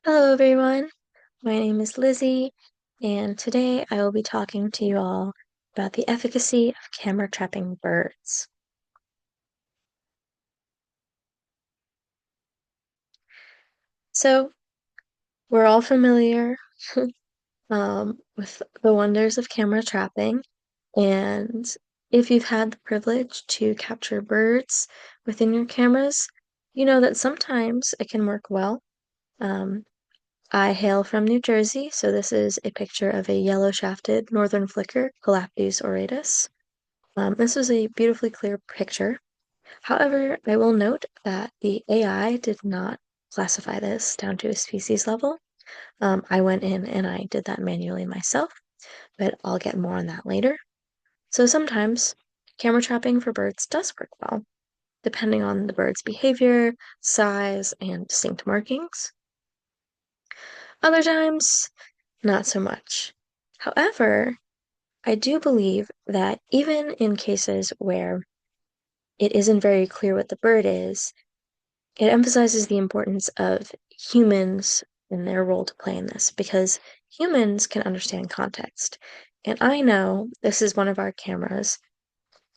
Hello, everyone. My name is Lizzie, and today I will be talking to you all about the efficacy of camera trapping birds. So, we're all familiar with the wonders of camera trapping, and if you've had the privilege to capture birds within your cameras, you know that sometimes it can work well. Um, I hail from New Jersey, so this is a picture of a yellow-shafted northern flicker, Colaptes auratus. This was a beautifully clear picture. However, I will note that the AI did not classify this down to a species level. I went in and I did that manually myself, but I'll get more on that later. So sometimes camera trapping for birds does work well, depending on the bird's behavior, size, and distinct markings. Other times, not so much. However, I do believe that even in cases where it isn't very clear what the bird is, it emphasizes the importance of humans and their role to play in this because humans can understand context. And I know this is one of our cameras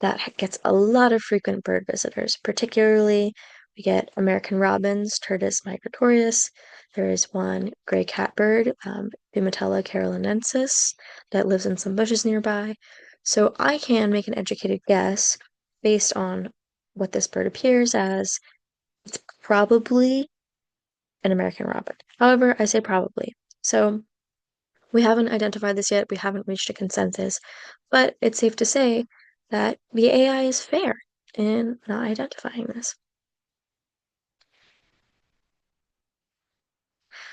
that gets a lot of frequent bird visitors, particularly we get American robins, Turdus migratorius. There is one gray catbird, Bimetella carolinensis, that lives in some bushes nearby. So I can make an educated guess based on what this bird appears as. It's probably an American robin. However, I say probably. So we haven't identified this yet. We haven't reached a consensus, but it's safe to say that the AI is fair in not identifying this.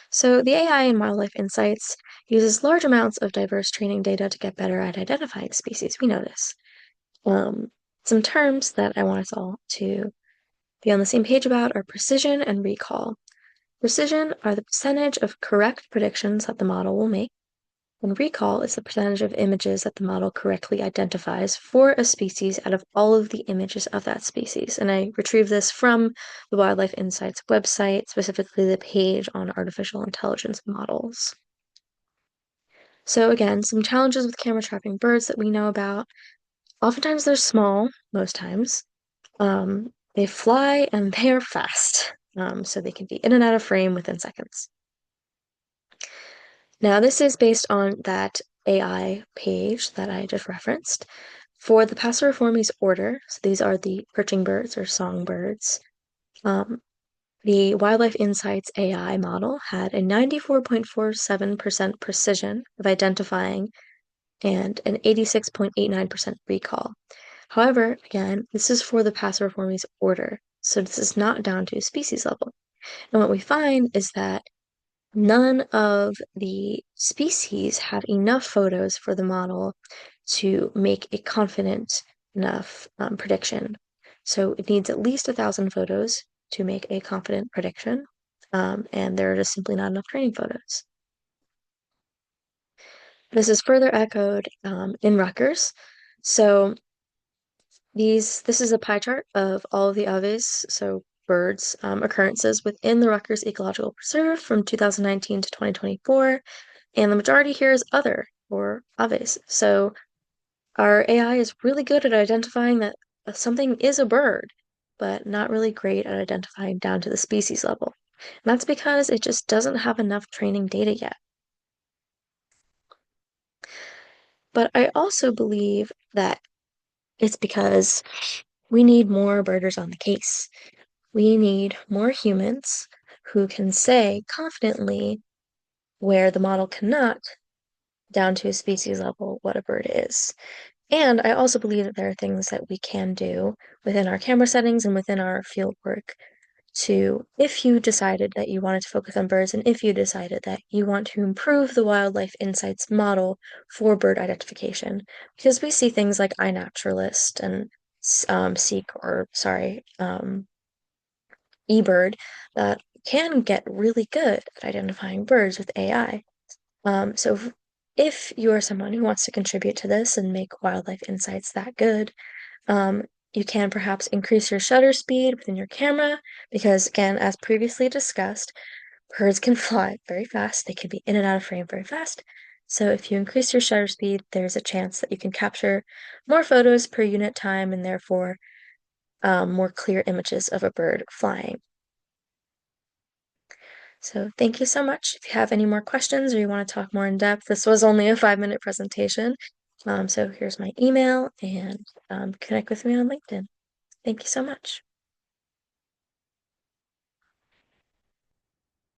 So the AI in Wildlife Insights uses large amounts of diverse training data to get better at identifying species. We know this. Um, some terms that I want us all to be on the same page about are precision and recall. Precision are the percentage of correct predictions that the model will make, and recall is the percentage of images that the model correctly identifies for a species out of all of the images of that species. And I retrieved this from the Wildlife Insights website, specifically the page on artificial intelligence models. So again, some challenges with camera trapping birds that we know about. Oftentimes they're small, most times. They fly and they are fast, so they can be in and out of frame within seconds. Now, this is based on that AI page that I just referenced. For the Passeriformes order, so these are the perching birds or songbirds, the Wildlife Insights AI model had a 94.47% precision of identifying and an 86.89% recall. However, again, this is for the Passeriformes order, so this is not down to species level. And what we find is that none of the species have enough photos for the model to make a confident enough prediction. So it needs at least 1,000 photos to make a confident prediction, and there are just simply not enough training photos. This is further echoed in Rutgers. So this is a pie chart of all of the aves, so birds, occurrences within the Rutgers Ecological Preserve from 2019 to 2024. And the majority here is other, or aves. So our AI is really good at identifying that something is a bird, but not really great at identifying down to the species level. And that's because it just doesn't have enough training data yet. But I also believe that it's because we need more birders on the case. We need more humans who can say confidently where the model cannot, down to a species level, what a bird is. And I also believe that there are things that we can do within our camera settings and within our field work to, if you decided that you wanted to focus on birds and if you decided that you want to improve the Wildlife Insights model for bird identification, because we see things like iNaturalist and Seek, or sorry, eBird that can get really good at identifying birds with AI. So if you are someone who wants to contribute to this and make Wildlife Insights that good, you can perhaps increase your shutter speed within your camera because, again, as previously discussed, Birds can fly very fast. They can be in and out of frame very fast. So if you increase your shutter speed, there's a chance that you can capture more photos per unit time and therefore more clear images of a bird flying. So thank you so much. If you have any more questions or you want to talk more in depth, this was only a 5-minute presentation. So here's my email and connect with me on LinkedIn. Thank you so much.